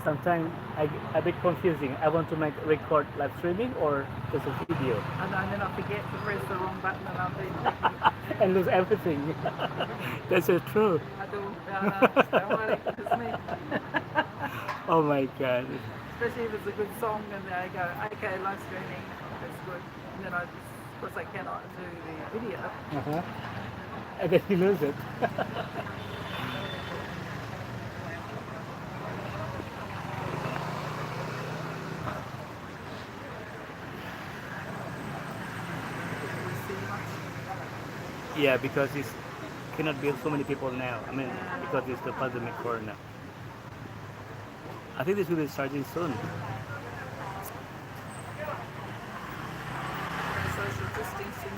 sometimes a bit confusing. I want to make record live streaming or just a video And then I forget to press the wrong button and I'll be, and lose everything. That's so true. I do, don't worry, it's me. Oh my god. Especially if it's a good song and I go, okay, live streaming, that's good. And then of course I cannot do the video. Uh-huh. And then you lose it. Yeah, because it's cannot be so many people now. I mean, because it's the pandemic corona. I think this will be starting soon. Social distancing.